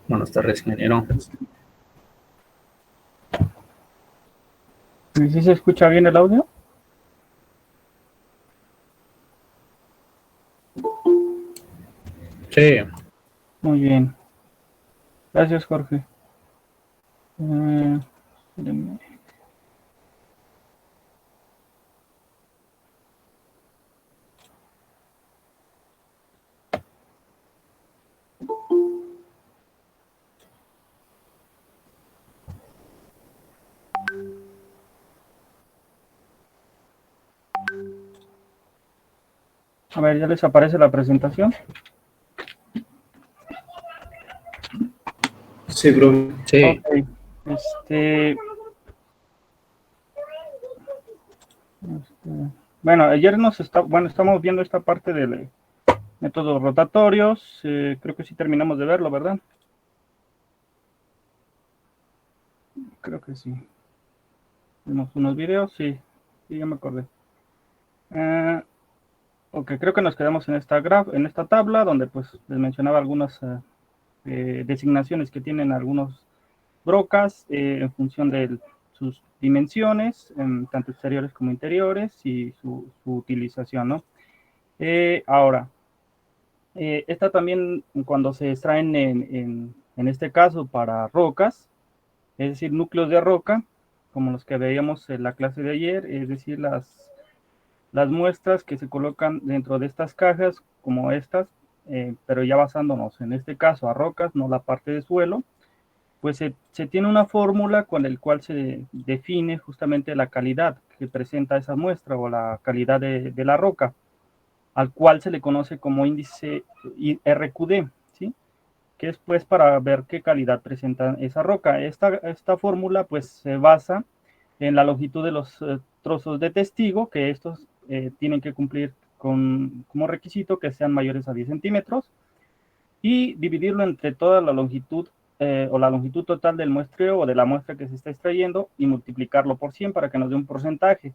Buenas tardes, ingeniero. ¿Sí se escucha bien el audio? Sí, Muy bien. Gracias, Jorge. Espérenme. A ver, ¿ya les aparece la presentación? Sí, profe. sí. Ok. Este, bueno, ayer estamos viendo esta parte de métodos rotatorios. Creo que sí terminamos de verlo, ¿verdad? Creo que sí. Vimos unos videos, sí, ya me acordé. Ok, creo que nos quedamos en en esta tabla donde pues les mencionaba algunas designaciones que tienen algunos brocas en función de sus dimensiones, tanto exteriores como interiores, y su utilización, ¿no? Ahora, esta también cuando se extraen en este caso para rocas, es decir, núcleos de roca, como los que veíamos en la clase de ayer, es decir, las muestras que se colocan dentro de estas cajas, como estas, pero ya basándonos en este caso a rocas, no la parte de suelo, pues se tiene una fórmula con el cual se define justamente la calidad que presenta esa muestra o la calidad de la roca, al cual se le conoce como índice RQD, ¿sí? Que es pues para ver qué calidad presenta esa roca. Esta fórmula pues se basa en la longitud de los trozos de testigo, que estos tienen que cumplir como requisito que sean mayores a 10 centímetros, y dividirlo entre toda la longitud o la longitud total del muestreo o de la muestra que se está extrayendo y multiplicarlo por 100 para que nos dé un porcentaje.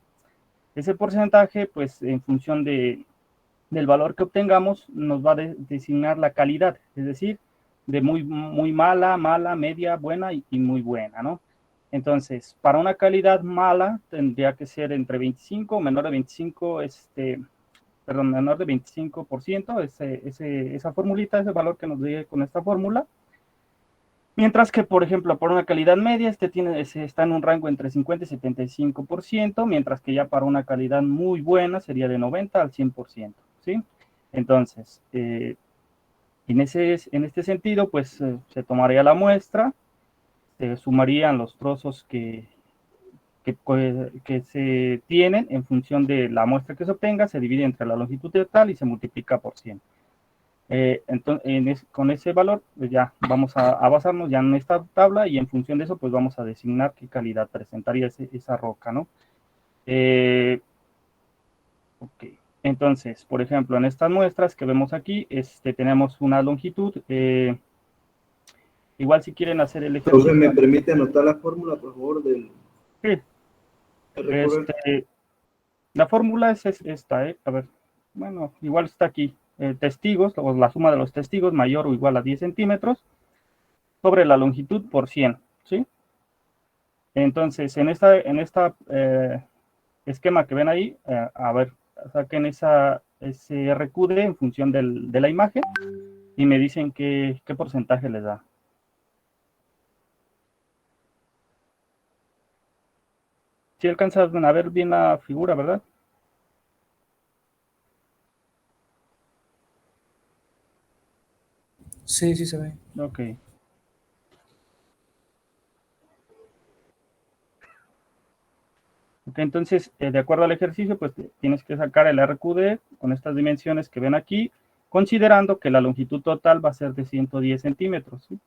Ese porcentaje, pues en función del valor que obtengamos, nos va a designar la calidad, es decir, de muy mala, mala, media, buena y muy buena, ¿no? Entonces, para una calidad mala tendría que ser entre 25 o menor de 25, perdón, menor de 25%, esa formulita, ese valor que nos dé con esta fórmula. Mientras que, por ejemplo, por una calidad media, está en un rango entre 50 y 75%, mientras que ya para una calidad muy buena sería de 90 al 100%, ¿sí? Entonces, en este sentido, pues se tomaría la muestra, se sumarían los trozos que se tienen en función de la muestra que se obtenga, se divide entre la longitud total y se multiplica por 100. Entonces, con ese valor, pues ya vamos a basarnos ya en esta tabla y en función de eso, pues vamos a designar qué calidad presentaría esa roca, ¿no? Ok. Entonces, por ejemplo, en estas muestras que vemos aquí, tenemos una longitud. Igual si quieren hacer el Profe, ¿me ejercicio. permite anotar la fórmula, por favor, del Sí, RQD? este, la fórmula es esta, ¿eh? A ver, bueno, igual está aquí. Testigos, o la suma de los testigos mayor o igual a 10 centímetros sobre la longitud por 100, ¿sí? Entonces, en esta esquema que ven ahí, a ver, saquen ese RQD en función de la imagen y me dicen qué porcentaje les da. Si alcanzas a ver bien la figura, ¿verdad? Sí, sí se ve. Ok. Ok, entonces, de acuerdo al ejercicio, pues tienes que sacar el RQD con estas dimensiones que ven aquí, considerando que la longitud total va a ser de 110 centímetros, ¿sí?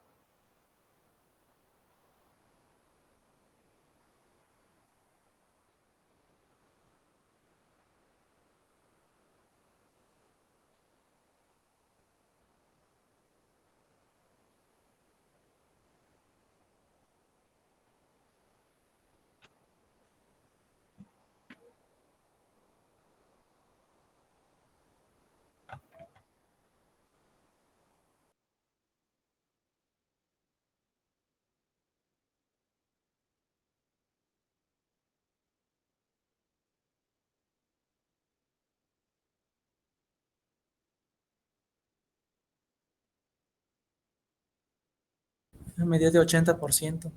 medida de 80%.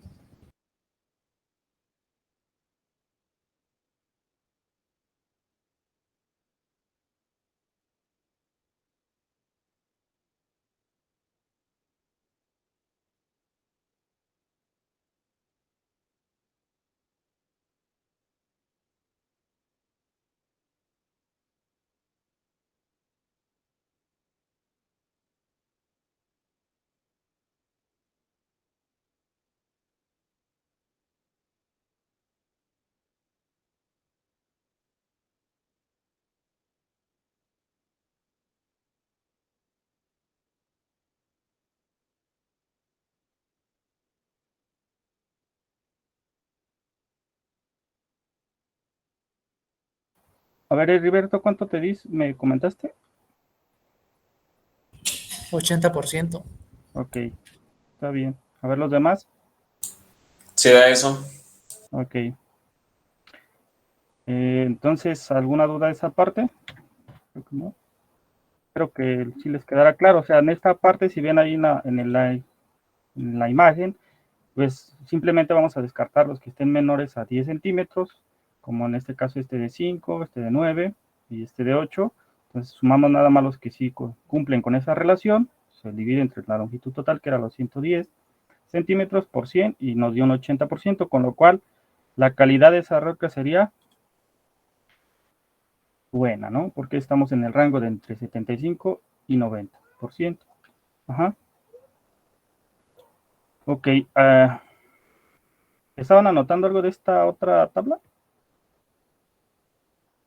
A ver, Heriberto, ¿cuánto te dis? ¿Me comentaste? 80%. Ok, está bien. A ver los demás. Sí, da eso. Ok. Entonces, ¿alguna duda de esa parte? Creo que no. Espero que sí les quedara claro. O sea, en esta parte, si ven ahí en la imagen, pues simplemente vamos a descartar los que estén menores a 10 centímetros, como en este caso este de 5, este de 9 y este de 8. Entonces sumamos nada más los que sí cumplen con esa relación, se divide entre la longitud total, que era los 110 centímetros por 100, y nos dio un 80%, con lo cual la calidad de esa roca sería buena, ¿no? Porque estamos en el rango de entre 75 y 90%. Ajá. Ok. ¿Estaban anotando algo de esta otra tabla?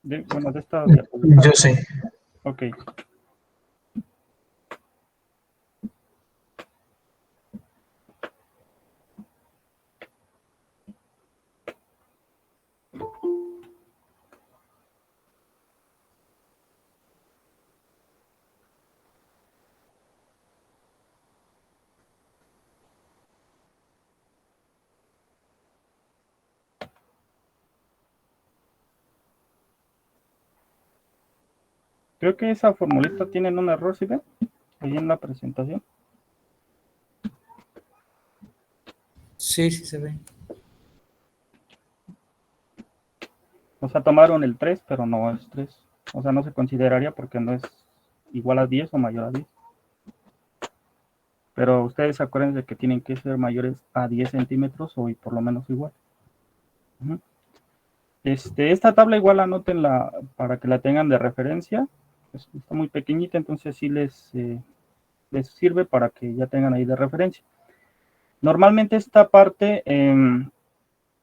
Bueno, de esta diapositiva. Yo sí. Ok. Creo que esa formulita tiene un error, ¿sí ven? Ahí en la presentación. Sí, sí se ve. O sea, tomaron el 3, pero no es 3. O sea, no se consideraría porque no es igual a 10 o mayor a 10. Pero ustedes acuérdense que tienen que ser mayores a 10 centímetros o por lo menos igual. Uh-huh. Esta tabla igual anótenla para que la tengan de referencia. Está muy pequeñita, entonces sí les sirve para que ya tengan ahí de referencia. Normalmente esta parte,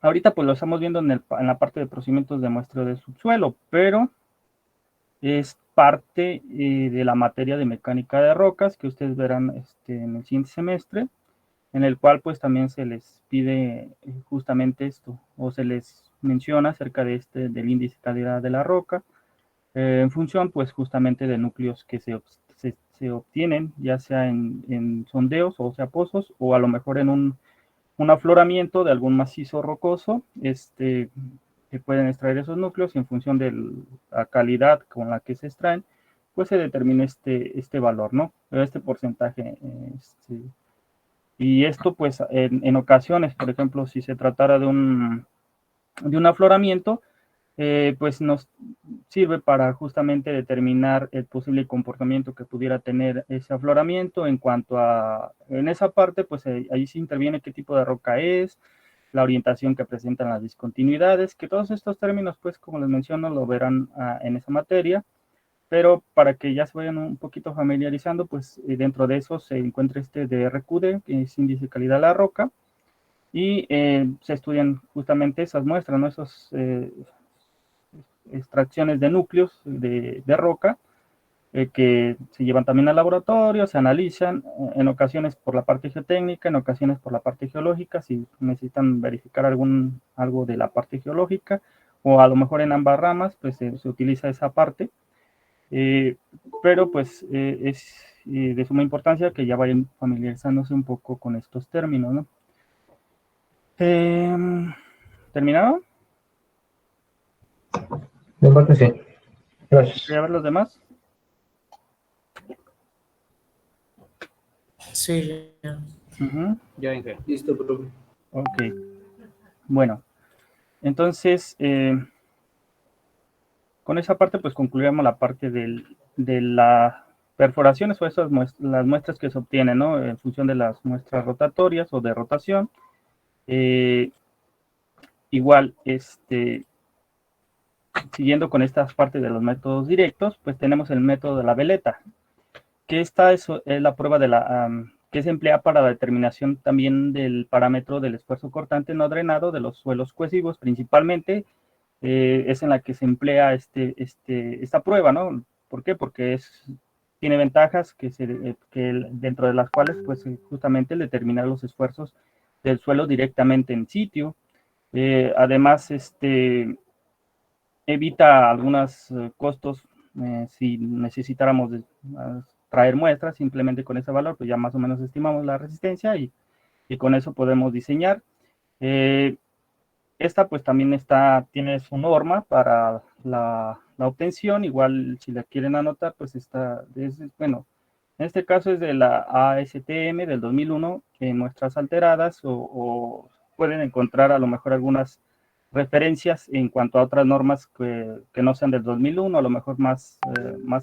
ahorita pues lo estamos viendo en la parte de procedimientos de muestreo de subsuelo, pero es parte de la materia de mecánica de rocas que ustedes verán en el siguiente semestre, en el cual pues también se les pide justamente esto, o se les menciona acerca de del índice de calidad de la roca, en función pues justamente de núcleos que se obtienen, ya sea en sondeos o sea pozos, o a lo mejor en un afloramiento de algún macizo rocoso, que pueden extraer esos núcleos, y en función de la calidad con la que se extraen, pues se determina este valor, ¿no? Este porcentaje. Y esto, pues, en ocasiones, por ejemplo, si se tratara de un afloramiento, pues nos sirve para justamente determinar el posible comportamiento que pudiera tener ese afloramiento. En cuanto a, en esa parte, pues ahí sí interviene qué tipo de roca es, la orientación que presentan las discontinuidades, que todos estos términos, pues como les menciono, lo verán en esa materia, pero para que ya se vayan un poquito familiarizando, pues dentro de eso se encuentra este DRQD, que es índice de calidad de la roca, y se estudian justamente esas muestras, ¿no? Esas extracciones de núcleos de roca, que se llevan también al laboratorio, se analizan en ocasiones por la parte geotécnica, en ocasiones por la parte geológica, si necesitan verificar algo de la parte geológica, o a lo mejor en ambas ramas, pues se utiliza esa parte, pero pues es de suma importancia que ya vayan familiarizándose un poco con estos términos, ¿no? ¿Terminado? De parte sí. Gracias. ¿Voy a ver los demás? Sí. Ujú. Ya, Inge. Listo, profe. Ok. Bueno, entonces, con esa parte, pues concluimos la parte de las perforaciones o esas las muestras que se obtienen, ¿no? En función de las muestras rotatorias o de rotación. Igual, siguiendo con estas partes de los métodos directos, pues tenemos el método de la veleta, que esta es la prueba de que se emplea para la determinación también del parámetro del esfuerzo cortante no drenado de los suelos cohesivos, principalmente es en la que se emplea esta prueba, ¿no? ¿Por qué? Porque tiene ventajas que dentro de las cuales, pues, justamente determinar los esfuerzos del suelo directamente en sitio. Además, evita algunos costos si necesitáramos traer muestras, simplemente con ese valor, pues ya más o menos estimamos la resistencia y con eso podemos diseñar. Esta pues también tiene su norma para la obtención, igual si la quieren anotar, pues bueno, en este caso es de la ASTM del 2001, en muestras alteradas, o pueden encontrar a lo mejor algunas referencias en cuanto a otras normas que no sean del 2001, a lo mejor más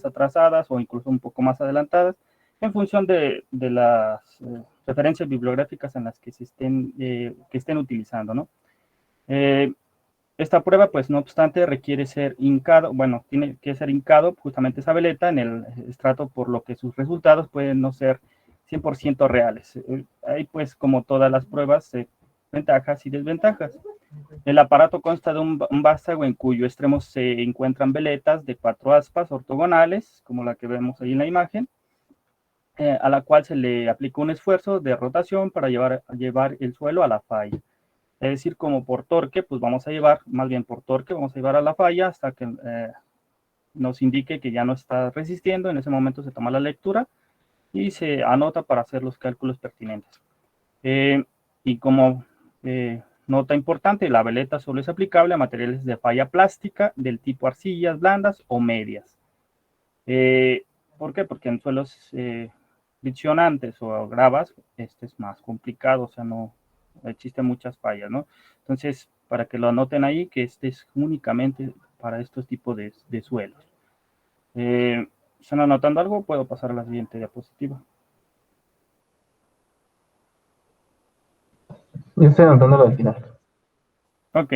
atrasadas o incluso un poco más adelantadas, en función de las referencias bibliográficas en las que estén utilizando, ¿no? Esta prueba, pues no obstante, requiere ser hincado, bueno, tiene que ser hincado justamente esa veleta en el estrato, por lo que sus resultados pueden no ser 100% reales. Hay pues, como todas las pruebas, ventajas y desventajas. El aparato consta de un vástago en cuyo extremo se encuentran veletas de 4 aspas ortogonales, como la que vemos ahí en la imagen, a la cual se le aplica un esfuerzo de rotación para llevar el suelo a la falla. Es decir, como por torque, pues vamos a llevar a la falla hasta que nos indique que ya no está resistiendo. En ese momento se toma la lectura y se anota para hacer los cálculos pertinentes. Y como nota importante, la veleta solo es aplicable a materiales de falla plástica del tipo arcillas blandas o medias. ¿Por qué? Porque en suelos friccionantes o gravas, este es más complicado, o sea, no existen muchas fallas, ¿no? Entonces, para que lo anoten ahí, que este es únicamente para estos tipos de suelos. ¿Están anotando algo? Puedo pasar a la siguiente diapositiva. Yo estoy anotándolo al final. Ok.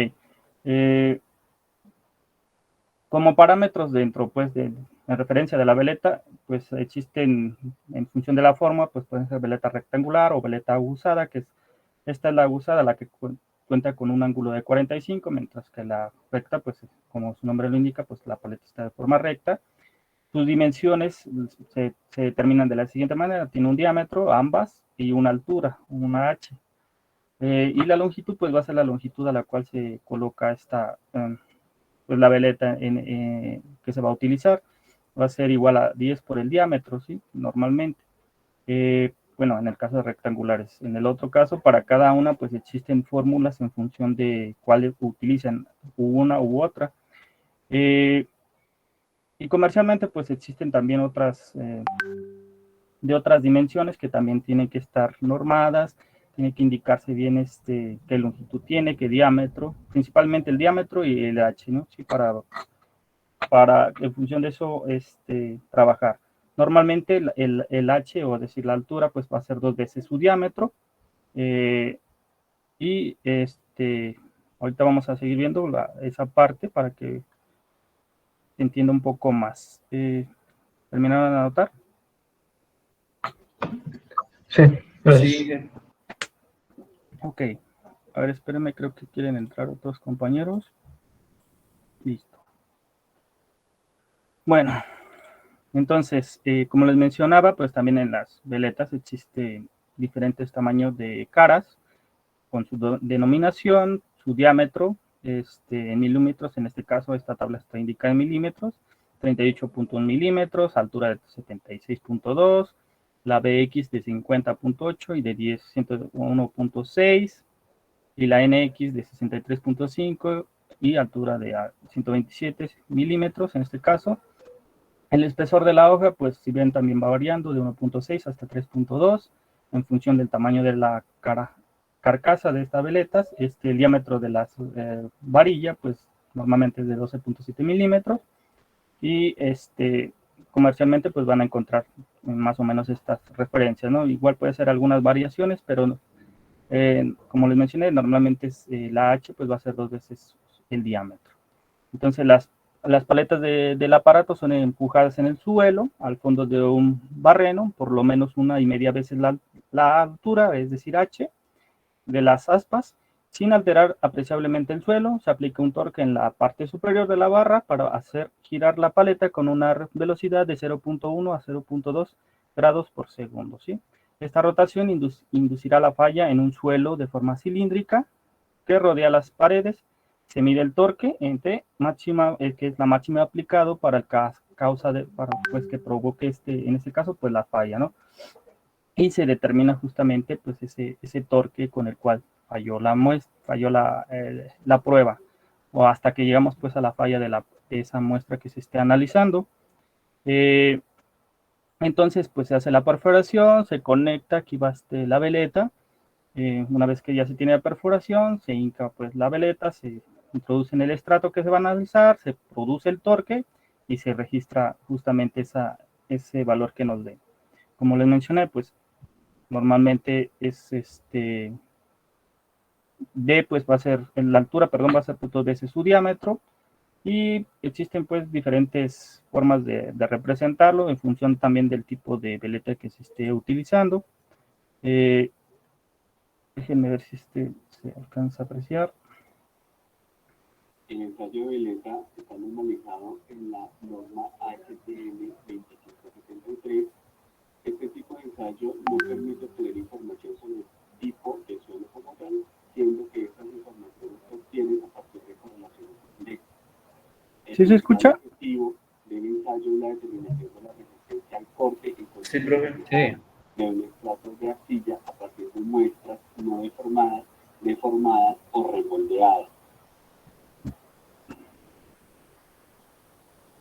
Como parámetros dentro, pues, en referencia de la veleta, pues existen, en función de la forma, pues pueden ser veleta rectangular o veleta aguzada, esta es la aguzada, la que cuenta con un ángulo de 45, mientras que la recta, pues, como su nombre lo indica, pues la paleta está de forma recta. Sus dimensiones se determinan de la siguiente manera: tiene un diámetro, ambas, y una altura, una H. Y la longitud, pues va a ser la longitud a la cual se coloca pues la veleta que se va a utilizar. Va a ser igual a 10 por el diámetro, ¿sí? Normalmente. Bueno, en el caso de rectangulares. En el otro caso, para cada una, pues existen fórmulas en función de cuáles utilizan una u otra. Y comercialmente, pues existen también otras de otras dimensiones que también tienen que estar normadas. Tiene que indicarse bien qué longitud tiene, qué diámetro, principalmente el diámetro y el H, ¿no? Sí, para en función de eso trabajar. Normalmente el H, o decir la altura, pues va a ser 2 veces su diámetro. Y ahorita vamos a seguir viendo esa parte para que se entienda un poco más. ¿Terminaron de anotar? Sí, gracias. Sí, Inge. Ok. A ver, espérenme, creo que quieren entrar otros compañeros. Listo. Bueno, entonces, como les mencionaba, pues también en las veletas existen diferentes tamaños de caras con su denominación, su diámetro, en milímetros. En este caso, esta tabla está indicada en milímetros: 38.1 milímetros, altura de 76.2, la BX de 50.8 y de 101.6, y la NX de 63.5 y altura de 127 milímetros en este caso. El espesor de la hoja, pues si ven, también va variando de 1.6 hasta 3.2. en función del tamaño de la carcasa de estas veletas. El diámetro de la varilla, pues normalmente es de 12.7 milímetros. Y comercialmente pues van a encontrar más o menos estas referencias, ¿no? Igual puede ser algunas variaciones, pero como les mencioné, normalmente la H pues va a ser 2 veces el diámetro. Entonces las paletas del aparato son empujadas en el suelo, al fondo de un barreno, por lo menos 1,5 veces la altura, es decir, H, de las aspas. Sin alterar apreciablemente el suelo, se aplica un torque en la parte superior de la barra para hacer girar la paleta con una velocidad de 0.1 a 0.2 grados por segundo, ¿sí? Esta rotación inducirá la falla en un suelo de forma cilíndrica que rodea las paredes. Se mide el torque entre máxima, que es la máxima aplicado para el causa pues que provoque en este caso pues la falla, ¿no? Y se determina justamente pues ese torque con el cual falló la prueba, o hasta que llegamos pues a la falla de esa muestra que se esté analizando. Entonces pues se hace la perforación, se conecta, aquí va la veleta. Una vez que ya se tiene la perforación, se hinca pues la veleta, se introduce en el estrato que se va a analizar, se produce el torque y se registra justamente ese valor que nos dé. Como les mencioné, pues normalmente es D, pues va a ser, en la altura, perdón, va a ser 2 veces su diámetro. Y existen pues diferentes formas de representarlo en función también del tipo de veleta que se esté utilizando. Déjenme ver si se alcanza a apreciar. El ensayo de veleta está normalizado en la norma ASTM 2573. Este tipo de ensayo no permite obtener información sobre el tipo de suelo como tal, siendo que estas informaciones se obtienen a partir de correlaciones directas. ¿Sí se escucha? El objetivo del ensayo es la determinación de la resistencia al corte y Sí, profe. Sí. de un estrato de arcilla a partir de muestras no deformadas o remoldeadas.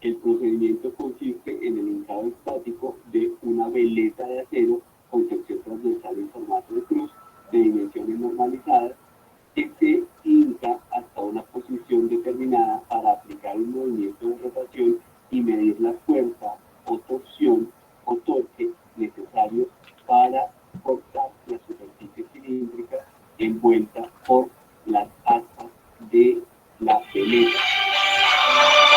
El procedimiento consiste en el hincado estático de una veleta de acero con sección transversal en formato de cruz de dimensiones normalizadas que se hinca hasta una posición determinada para aplicar un movimiento de rotación y medir la fuerza o torsión o torque necesario para cortar la superficie cilíndrica envuelta por las aspas de la veleta.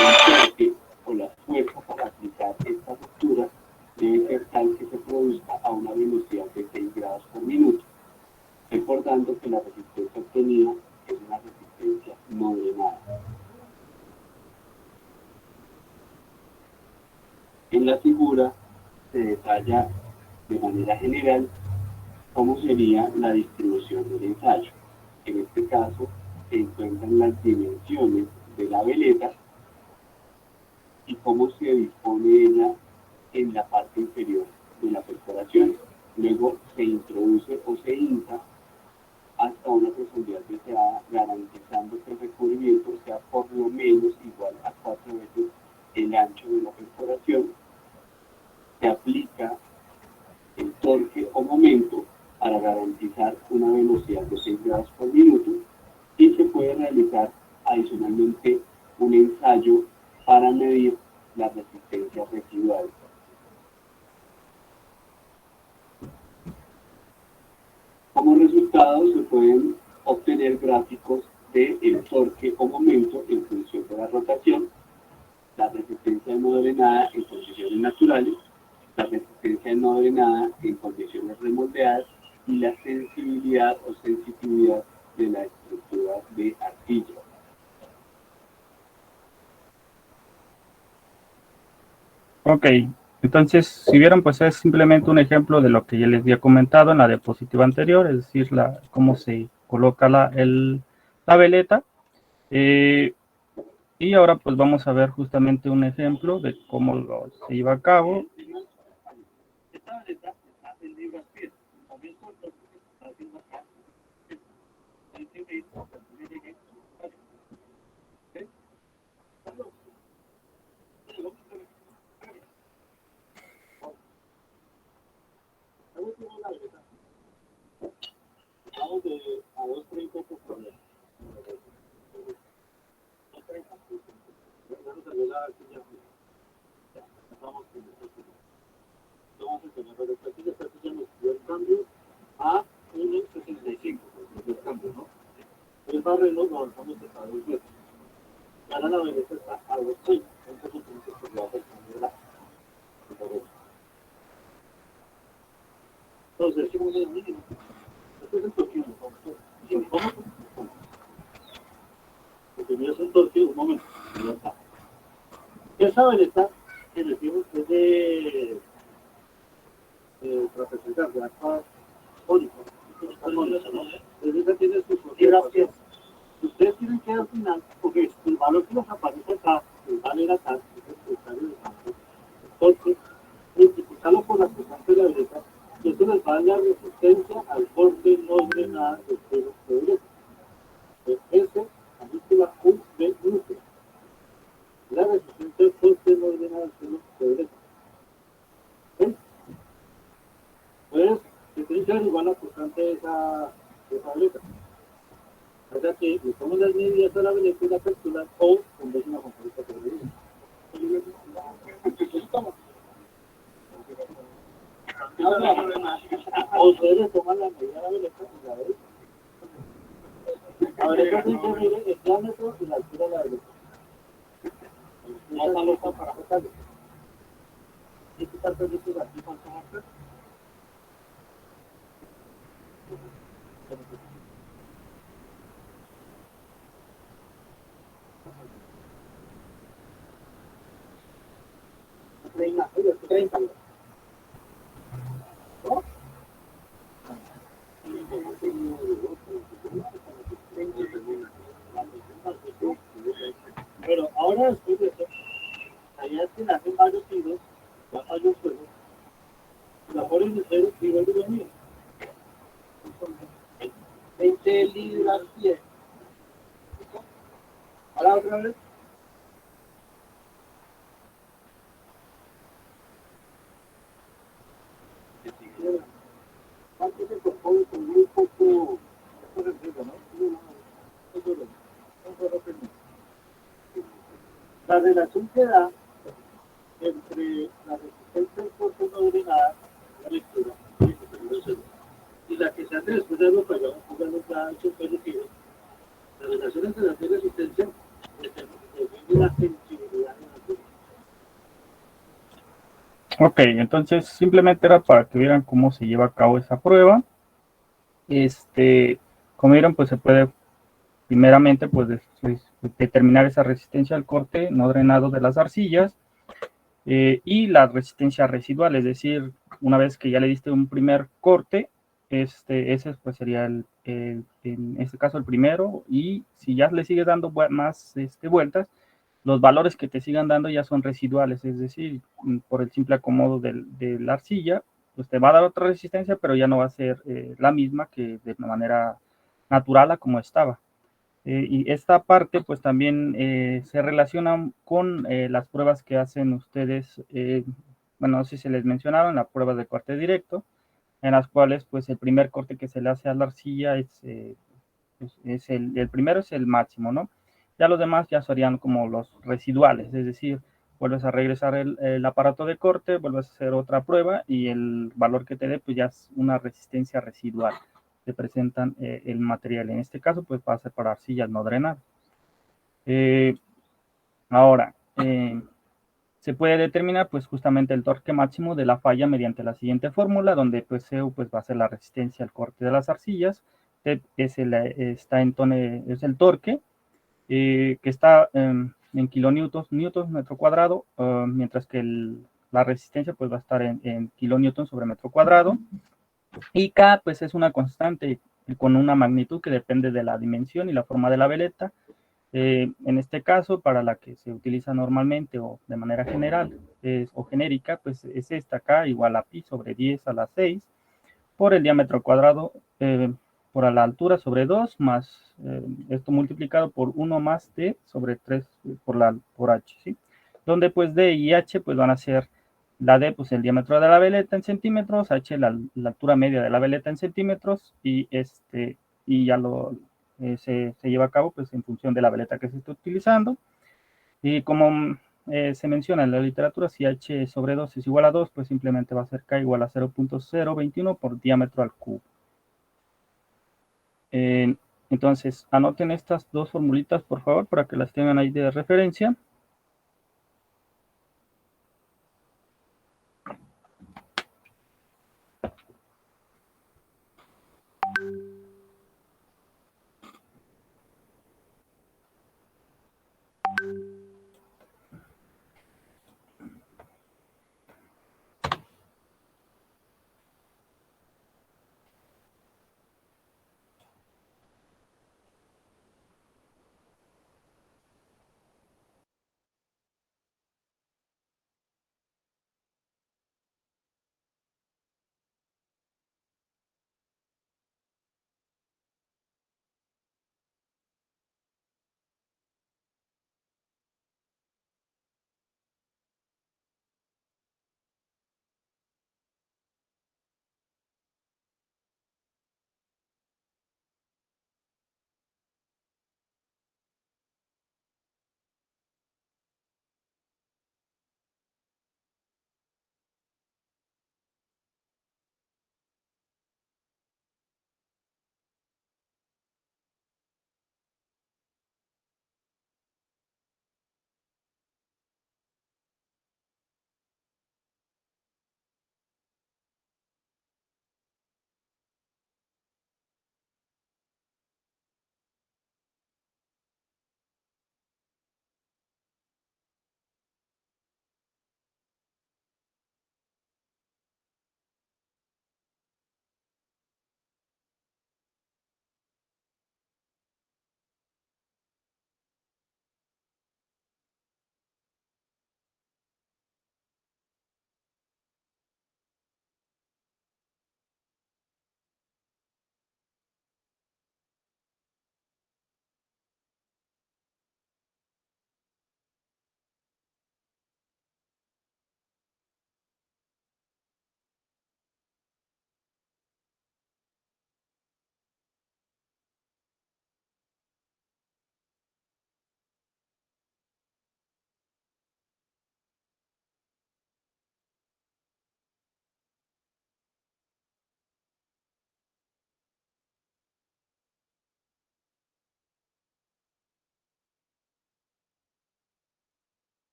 El torque o la fuerza para aplicar esta ruptura debe ser tal que se produzca a una velocidad de 6 grados por minuto, recordando que la resistencia obtenida es una resistencia no drenada. En la figura se detalla de manera general cómo sería la distribución del ensayo. En este caso se encuentran las dimensiones de la veleta y cómo se dispone ella en la parte inferior de la perforación. Luego se introduce o se hinca hasta una profundidad deseada, garantizando que el recubrimiento sea por lo menos igual a 4 veces el ancho de la perforación. Se aplica el torque o momento para garantizar una velocidad de 6 grados por minuto y se puede realizar adicionalmente un ensayo para medir la resistencia residual. Como resultado se pueden obtener gráficos del torque o momento en función de la rotación, la resistencia no drenada en condiciones naturales, la resistencia no drenada en condiciones remoldeadas y la sensibilidad o sensitividad de la estructura de arcilla. Ok, entonces, si vieron, pues es simplemente un ejemplo de lo que ya les había comentado en la diapositiva anterior, es decir, cómo se coloca la veleta. Y ahora pues vamos a ver justamente un ejemplo de cómo se lleva a cabo. terreno lo avanzamos hasta 2 metros. Ahora la veleta está a 2 metros. Entonces, pues lo hace de la entonces, ¿qué es el mínimo? Este es el torquillo. ¿Cómo? Lo primero es el torquillo, un momento. Ya está. Esa veleta que decimos es de trapezoidal, de acá cónico. Esa tiene sus fibras que ustedes tienen que al final, porque el valor que nos aparece acá, el valor acá, entonces multiplicarlo por la constante de la veleta, y eso les va a dar resistencia al corte no drenado del suelo de veleta. S mayúscula U de núcleo. La resistencia al corte no drenado del suelo de veleta. ¿Sí? Pues, que tiene que ser igual a la constante de esa veleta. O sea que le tomamos las medidas a la veleta y la calculan o con vez una compuesta por veleta. O ustedes le toman la medida de la veleta y la veleta. La veleta se mide el diámetro y la altura de la veleta. No está loca para sacarlo. ¿Y qué tal permite aquí cuánto va a ser? Treinta. ¿No? Pero ahora después de eso, allá se le hacen varios tiros, baja yo suelo, la ponen de cero y vuelve lo mío. 20 libras 10. Ahora otra vez. ¿Cuánto se propone con muy poco? Esto es rico, ¿no? La relación que da entre la resistencia del corte no drenada, la lectura, y la que se hace después de algo para jugando ya hecho permitido, la relación entre la resistencia depende de la sensibilidad de la lectura. Ok, entonces simplemente era para que vieran cómo se lleva a cabo esa prueba. Como vieron, pues se puede primeramente pues determinar esa resistencia al corte no drenado de las arcillas y la resistencia residual, es decir, una vez que ya le diste un primer corte, ese pues sería en este caso el primero, y si ya le sigues dando más vueltas, los valores que te sigan dando ya son residuales, es decir, por el simple acomodo de la arcilla, pues te va a dar otra resistencia, pero ya no va a ser la misma que de manera natural a como estaba. Y esta parte pues también se relaciona con las pruebas que hacen ustedes, bueno, no sé si se les mencionaron, las pruebas de corte directo, en las cuales pues el primer corte que se le hace a la arcilla es el primero es el máximo, ¿no? Ya los demás ya serían como los residuales, es decir, vuelves a regresar el aparato de corte, vuelves a hacer otra prueba y el valor que te dé pues ya es una resistencia residual. Te presentan el material. En este caso, pues va a ser para arcillas no drenadas. Ahora, se puede determinar pues justamente el torque máximo de la falla mediante la siguiente fórmula, donde pues CU pues va a ser la resistencia al corte de las arcillas, T es es el torque, que está en kilonewtons, metro cuadrado, mientras que la resistencia pues va a estar en kilonewtons sobre metro cuadrado. Y K pues es una constante con una magnitud que depende de la dimensión y la forma de la veleta. En este caso, para la que se utiliza normalmente o de manera general o genérica, pues es esta K igual a pi sobre 10 a la 6 por el diámetro cuadrado por la altura sobre 2 más esto multiplicado por 1 más t sobre 3 por h, ¿sí? Donde pues d y h pues van a ser la D, pues el diámetro de la veleta en centímetros, H la altura media de la veleta en centímetros, y ya se lleva a cabo pues en función de la veleta que se está utilizando. Y como se menciona en la literatura, si H sobre 2 es igual a 2, pues simplemente va a ser K igual a 0.021 por diámetro al cubo. En Entonces, anoten estas dos formulitas, por favor, para que las tengan ahí de referencia.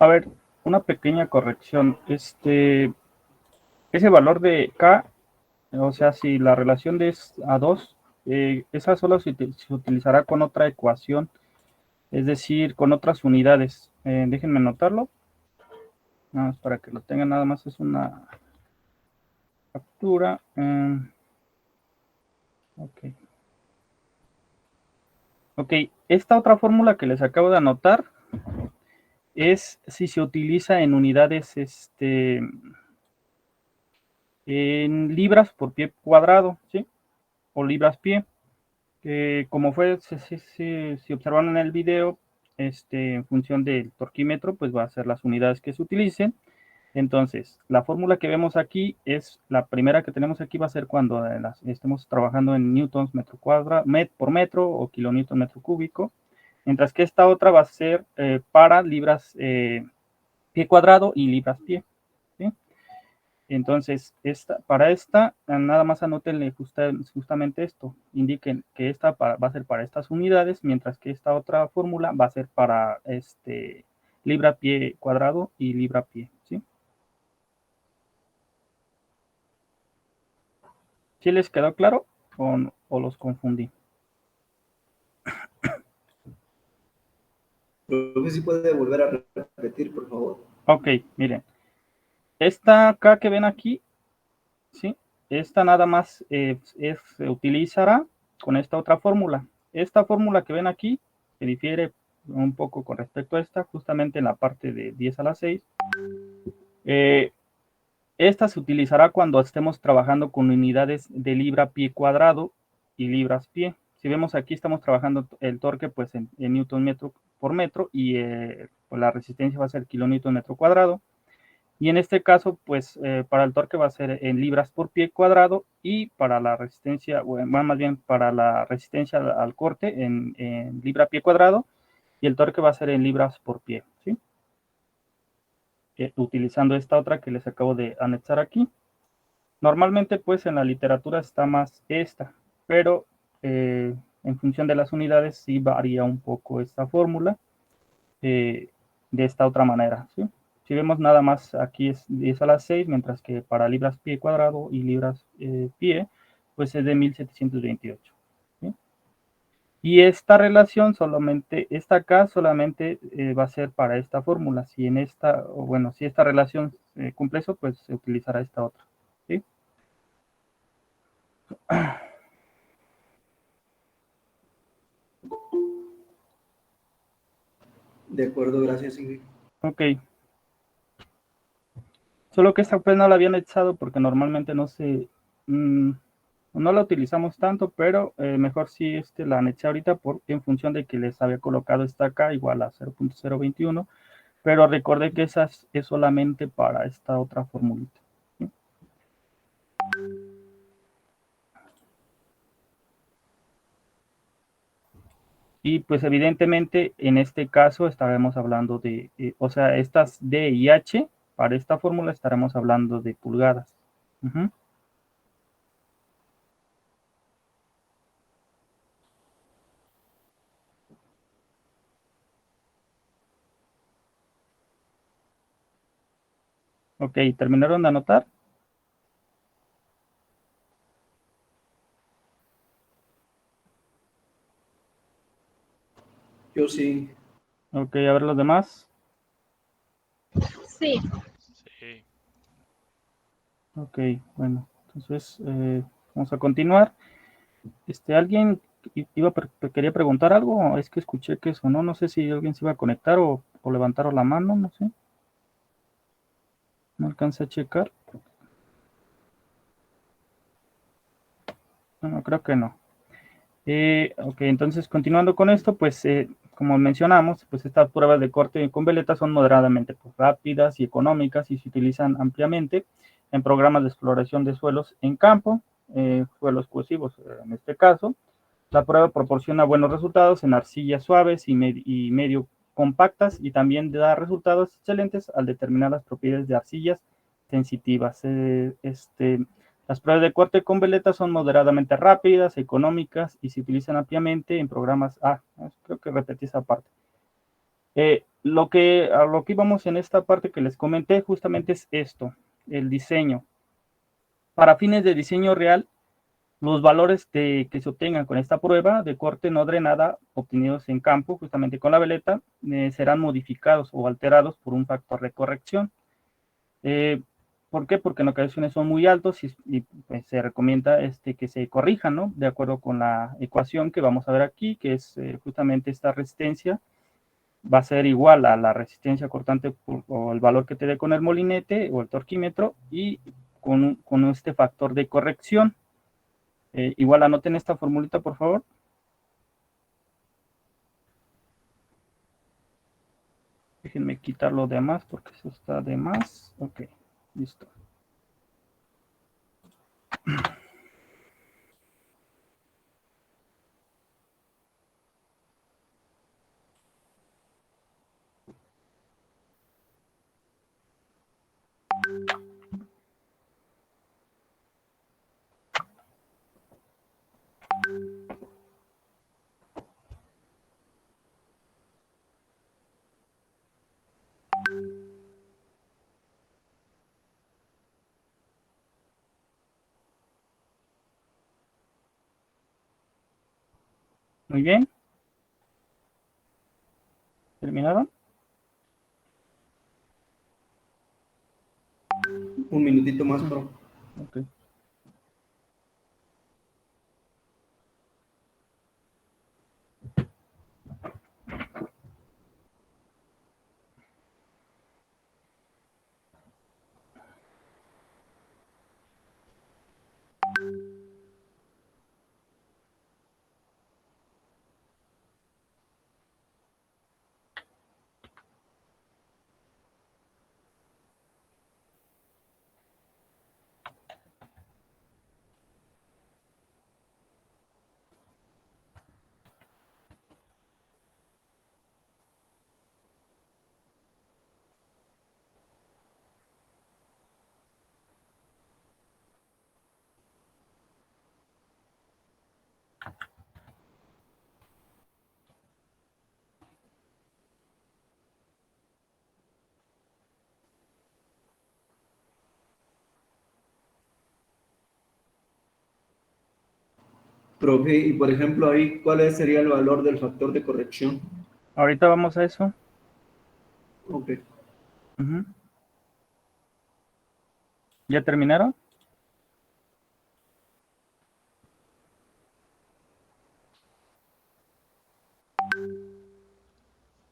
A ver, una pequeña corrección. Ese valor de K, o sea, si la relación de es a 2, esa solo se utilizará con otra ecuación, es decir, con otras unidades. Déjenme anotarlo, nada más para que lo tengan, nada más es una captura. Ok. Ok, esta otra fórmula que les acabo de anotar es si se utiliza en unidades, en libras por pie cuadrado, ¿sí? O libras pie. Como fue, si observaron en el video, en función del torquímetro, pues va a ser las unidades que se utilicen. Entonces, la fórmula que vemos aquí es la primera que tenemos aquí, va a ser cuando estemos trabajando en newtons por metro o kilonewton metro cúbico, mientras que esta otra va a ser para libras pie cuadrado y libras pie, ¿sí? Entonces, para esta, nada más anótenle justamente esto. Indiquen que esta va a ser para estas unidades, mientras que esta otra fórmula va a ser para libra pie cuadrado y libra pie, ¿sí? ¿Sí les quedó claro o los confundí? Profe, si puede volver a repetir, por favor. Ok, miren. Esta acá que ven aquí, ¿sí? Esta nada más se utilizará con esta otra fórmula. Esta fórmula que ven aquí, que difiere un poco con respecto a esta, justamente en la parte de 10 a la 6. Esta se utilizará cuando estemos trabajando con unidades de libra pie cuadrado y libras pie. Si vemos aquí, estamos trabajando el torque pues en newton metro por metro y pues, la resistencia va a ser kilonewton metro cuadrado. Y en este caso, pues para el torque va a ser en libras por pie cuadrado y para la resistencia, bueno, más bien para la resistencia al corte en libra pie cuadrado y el torque va a ser en libras por pie, ¿sí? Utilizando esta otra que les acabo de anexar aquí. Normalmente, pues en la literatura está más esta, pero en función de las unidades sí varía un poco esta fórmula de esta otra manera, ¿sí? Si vemos nada más aquí es 10 a la 6, mientras que para libras pie cuadrado y libras pie, pues es de 1728, ¿sí? Y esta relación solamente, esta acá solamente va a ser para esta fórmula. Si en esta, o bueno, si esta relación cumple eso, pues se utilizará esta otra, ¿sí? De acuerdo, gracias, Ingrid. Ok. Solo que esta pues no la habían echado porque normalmente no se... no la utilizamos tanto, pero mejor si la aneché ahorita en función de que les había colocado esta acá igual a 0.021, pero recordé que esa es solamente para esta otra formulita, ¿sí? Y pues evidentemente en este caso estaremos hablando de, o sea, estas D y H, para esta fórmula estaremos hablando de pulgadas. Uh-huh. Ok, ¿terminaron de anotar? Yo sí. Ok, a ver los demás. Sí. Sí. Ok, bueno, entonces vamos a continuar. ¿Alguien quería preguntar algo? Es que escuché que sonó, no sé si alguien se iba a conectar o levantaron la mano, no sé. No alcancé a checar. Bueno, creo que no. Ok, entonces continuando con esto, pues como mencionamos, pues estas pruebas de corte con veleta son moderadamente pues, rápidas y económicas y se utilizan ampliamente en programas de exploración de suelos en campo, suelos cohesivos en este caso. La prueba proporciona buenos resultados en arcillas suaves y medio compactas y también da resultados excelentes al determinar las propiedades de arcillas sensitivas. Las pruebas de corte con veleta son moderadamente rápidas, económicas y se utilizan ampliamente en programas. Creo que repetí esa parte. A lo que íbamos en esta parte que les comenté justamente es esto, el diseño. Para fines de diseño real, los valores que se obtengan con esta prueba de corte no drenada obtenidos en campo, justamente con la veleta, serán modificados o alterados por un factor de corrección. ¿Por qué? Porque en ocasiones son muy altos y pues, se recomienda que se corrijan, ¿no? De acuerdo con la ecuación que vamos a ver aquí, que es justamente esta resistencia, va a ser igual a la resistencia cortante o el valor que te dé con el molinete o el torquímetro y con este factor de corrección. Igual anoten esta formulita, por favor. Déjenme quitar lo de más porque eso está de más. Ok, listo. Muy bien. ¿Terminaron? Un minutito más, pro. Ok. Profe, y por ejemplo ahí, ¿cuál sería el valor del factor de corrección? Ahorita vamos a eso. Ok. Ujú. ¿Ya terminaron?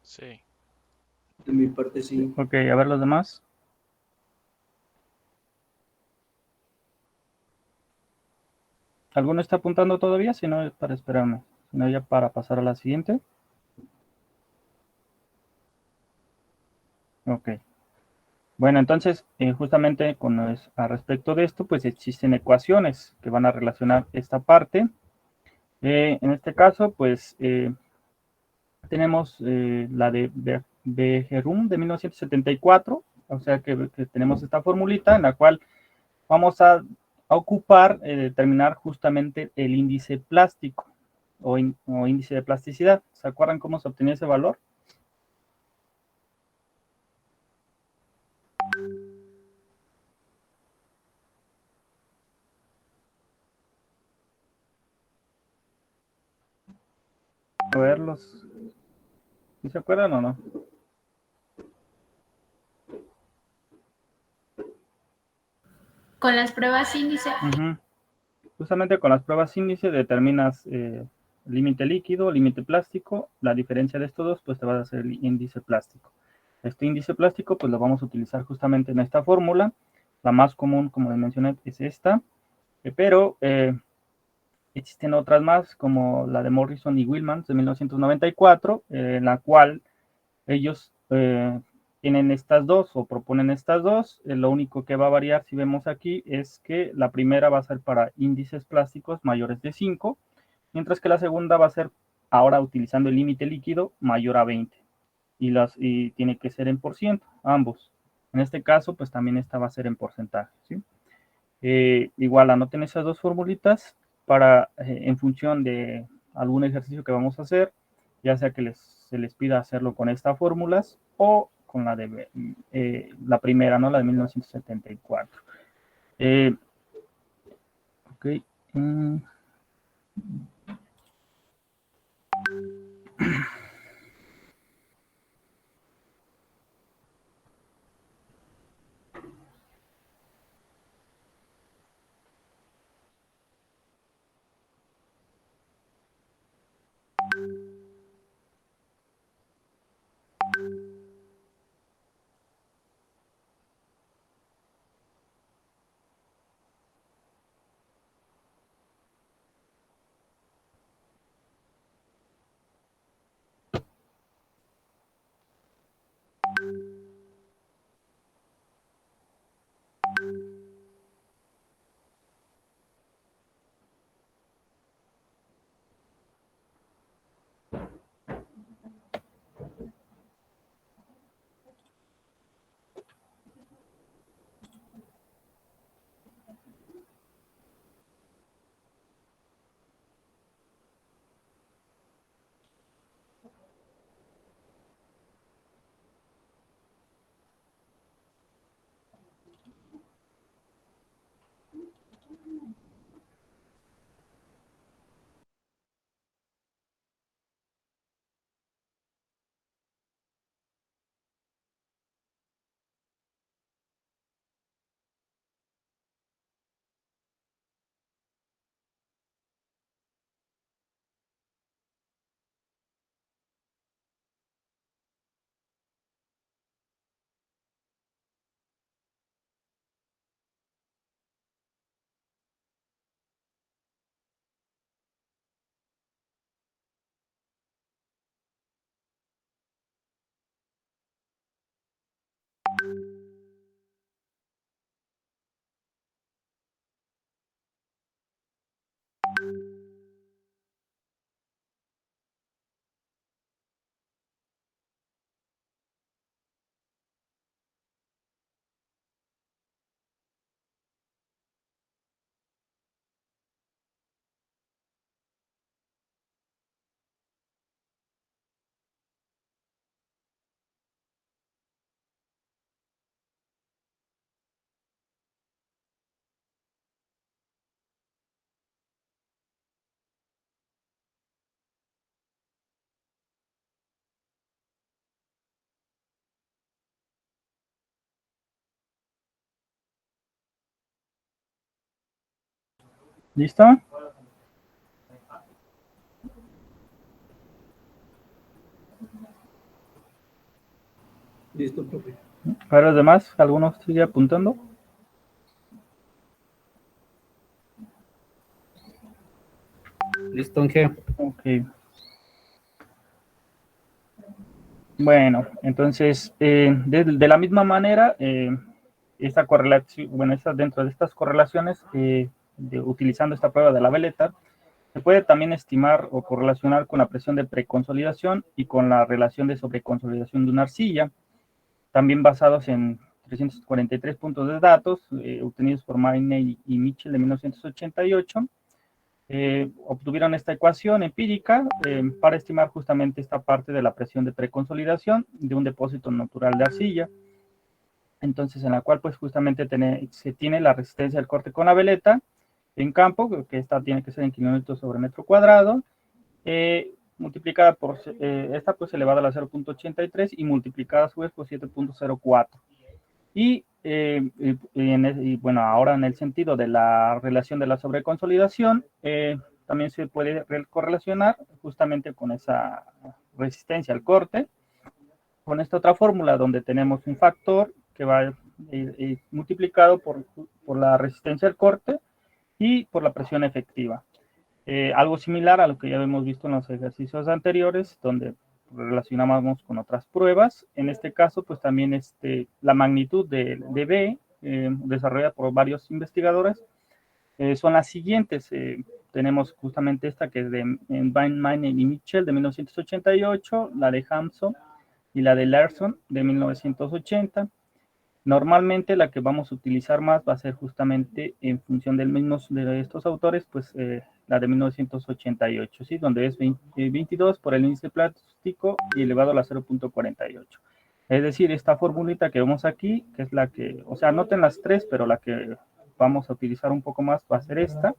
Sí. De mi parte sí. Ok, a ver los demás. ¿Alguno está apuntando todavía? Si no, es para esperarme. Si no, ya para pasar a la siguiente. Ok. Bueno, entonces, justamente a respecto de esto, pues existen ecuaciones que van a relacionar esta parte. En este caso, pues tenemos la de Bejerum de 1974, o sea que tenemos esta formulita en la cual vamos a ocupar, determinar justamente el índice plástico o índice de plasticidad. ¿Se acuerdan cómo se obtenía ese valor? A ver, ¿sí se acuerdan o no? Con las pruebas índice. Ujú. Justamente con las pruebas índice determinas límite líquido, límite plástico. La diferencia de estos dos, pues te va a hacer el índice plástico. Este índice plástico, pues lo vamos a utilizar justamente en esta fórmula. La más común, como les mencioné, es esta. Pero existen otras más, como la de Morrison y Willmans de 1994, en la cual ellos tienen estas dos o proponen estas dos. Lo único que va a variar, si vemos aquí, es que la primera va a ser para índices plásticos mayores de 5, mientras que la segunda va a ser, ahora utilizando el límite líquido, mayor a 20. Y tiene que ser en por ciento, ambos. En este caso, pues también esta va a ser en porcentaje, ¿sí? Igual anoten esas dos formulitas para, en función de algún ejercicio que vamos a hacer, ya sea que se les pida hacerlo con estas fórmulas o con la primera, ¿no? La de 1974. Ok. mm, ¿Listo? Listo, profe. Para los demás, ¿alguno sigue apuntando? Listo, Ángel. Ok. Bueno, entonces, de la misma manera, esta correlación, bueno, dentro de estas correlaciones, utilizando esta prueba de la veleta, se puede también estimar o correlacionar con la presión de preconsolidación y con la relación de sobreconsolidación de una arcilla, también basados en 343 puntos de datos obtenidos por Mayney y Mitchell de 1988. Obtuvieron esta ecuación empírica para estimar justamente esta parte de la presión de preconsolidación de un depósito natural de arcilla. Entonces, en la cual pues justamente se tiene la resistencia del corte con la veleta en campo, que esta tiene que ser en kilómetros sobre metro cuadrado, multiplicada por esta pues elevada a la 0.83 y multiplicada a su vez por 7.04. Y bueno, ahora en el sentido de la relación de la sobreconsolidación, también se puede correlacionar justamente con esa resistencia al corte, con esta otra fórmula donde tenemos un factor que va multiplicado por la resistencia al corte y por la presión efectiva. Algo similar a lo que ya hemos visto en los ejercicios anteriores, donde relacionábamos con otras pruebas. En este caso, pues también la magnitud de B, desarrollada por varios investigadores, son las siguientes. Tenemos justamente esta que es de Mayney y Mitchell de 1988, la de Hampson y la de Larson de 1980. Normalmente la que vamos a utilizar más va a ser justamente en función de estos autores, pues la de 1988, ¿sí? Donde es 22 por el índice plástico y elevado a la 0.48. Es decir, esta formulita que vemos aquí, que es la que, o sea, anoten las tres, pero la que vamos a utilizar un poco más va a ser esta,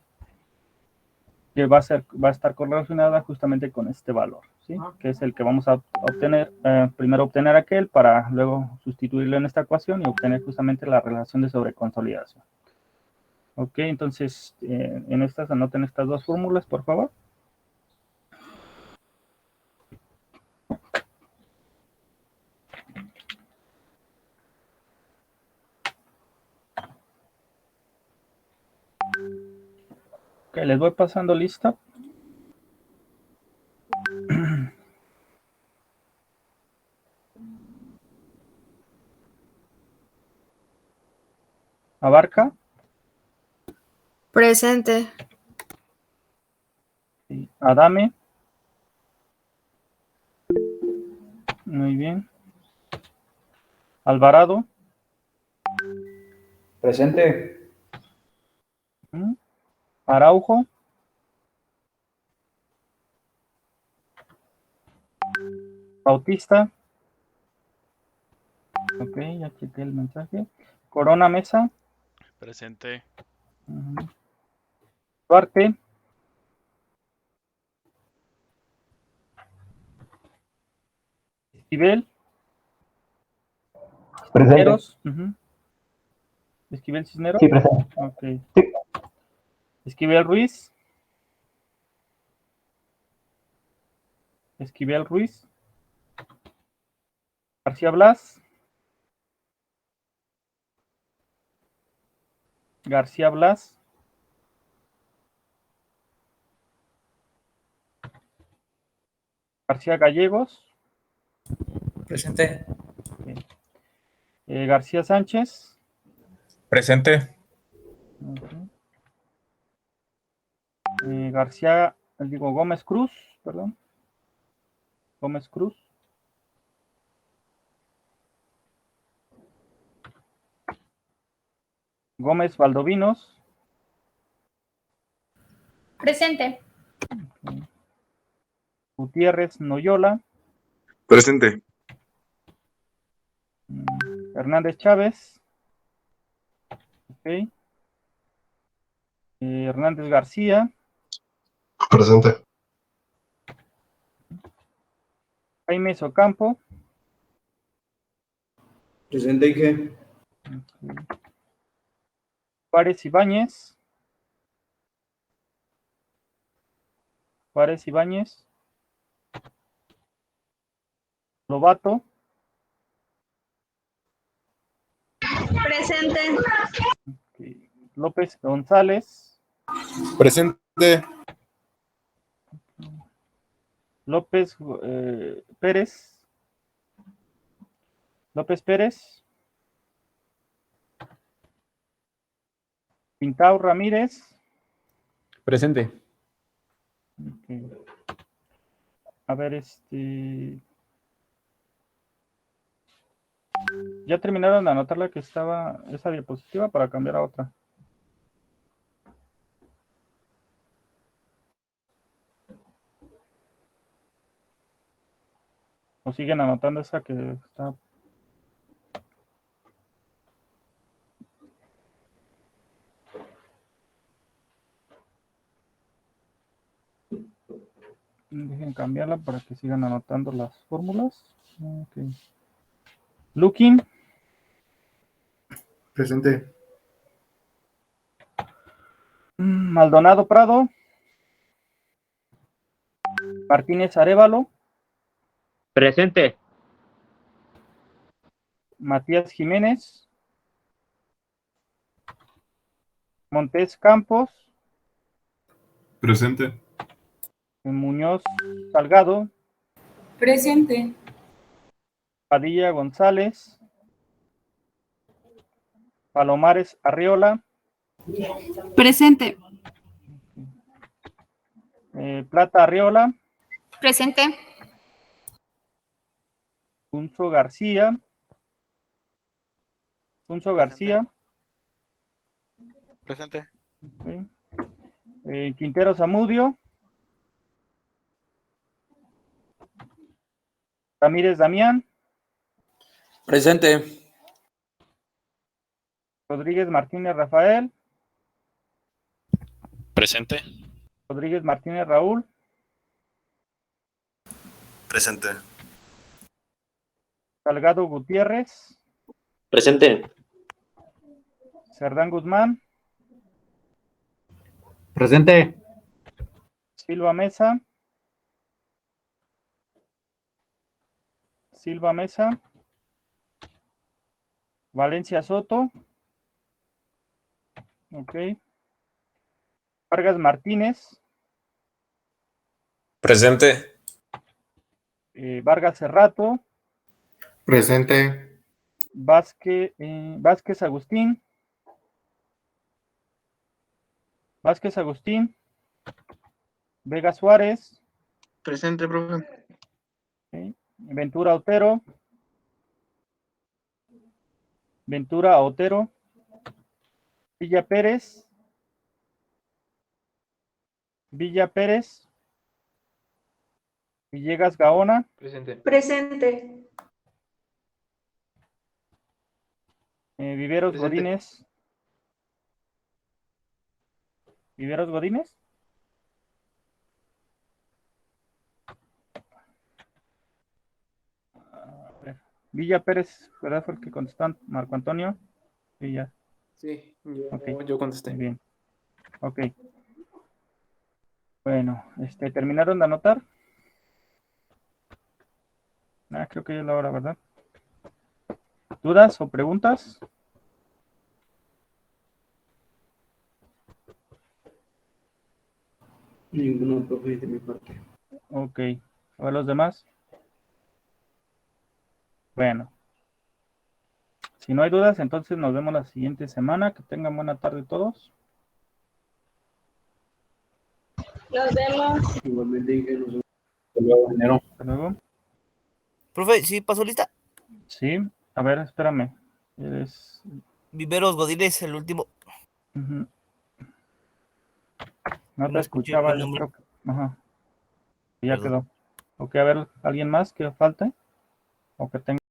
que va a estar correlacionada justamente con este valor, ¿sí? Que es el que vamos a obtener, primero obtener aquel para luego sustituirlo en esta ecuación y obtener justamente la relación de sobreconsolidación. Ok, entonces en estas anoten estas dos fórmulas, por favor. Ok, les voy pasando lista. Abarca. Presente. Sí. Adame. Muy bien. Alvarado. Presente. Araujo. Bautista. Ok, ya chequé el mensaje. Corona Mesa. Presente. Duarte. Esquivel. Presente. Cisneros. Esquivel Cisneros. Sí, presente. Ok. Sí. Esquivel Ruiz. Esquivel Ruiz. García Blas. García Blas. García Gallegos. Presente. García Sánchez. Presente. Gómez Cruz, perdón. Gómez Cruz. Gómez Valdovinos. Presente. Gutiérrez Noyola. Presente. Hernández Chávez. Ok. Hernández García. Presente. Jaime Socampo. Presente, Inge. Juárez Ibáñez. Juárez Ibáñez. Lobato. Presente. López González. Presente. López Pérez. López Pérez. Pintao Ramírez. Presente. Ok. A ver, ya terminaron de anotar la que estaba esa diapositiva para cambiar a otra. O siguen anotando esa que está. Dejen cambiarla para que sigan anotando las fórmulas. Okay. Lukin. Presente. Maldonado Prado. Martínez Arévalo. Presente. Matías Jiménez. Montés Campos. Presente. Muñoz Salgado. Presente. Padilla González. Palomares Arriola. Presente. Plata Arriola. Presente. Unzo García. Presente. Okay. Quintero Zamudio. Ramírez Damián. Presente. Rodríguez Martínez Rafael. Presente. Rodríguez Martínez Raúl. Presente. Salgado Gutiérrez. Presente. Cerdán Guzmán. Presente. Silva Mesa. Valencia Soto. Ok. Vargas Martínez. Presente. Vargas Cerrato. Presente. Vázquez Agustín. Vega Suárez. Presente, profe. Okay. Ventura Otero. Villa Pérez. Villegas Gaona. Presente. Presente. Viveros Presente. Godínez. A ver. Villa Pérez, ¿verdad? Fue el que contestó Marco Antonio. Sí, ya. Sí, Ok. yo contesté. Muy bien. Ok. Bueno, ¿terminaron de anotar? Creo que ya es la hora, ¿verdad? ¿Dudas o preguntas? Ninguno, profe, de mi parte. Ok. A ver los demás. Bueno. Si no hay dudas, entonces nos vemos la siguiente semana. Que tengan buena tarde todos. Nos vemos. Igualmente, Inge, Hasta luego. Profe, ¿sí pasó lista? Sí. A ver, espérame. Eres... Viveros Godínez, el último. No te No escuché escuchaba, el yo nombre. creo que... Ajá. Ya Perdón. quedó. Ok, a ver, ¿alguien más que falte? O que tenga...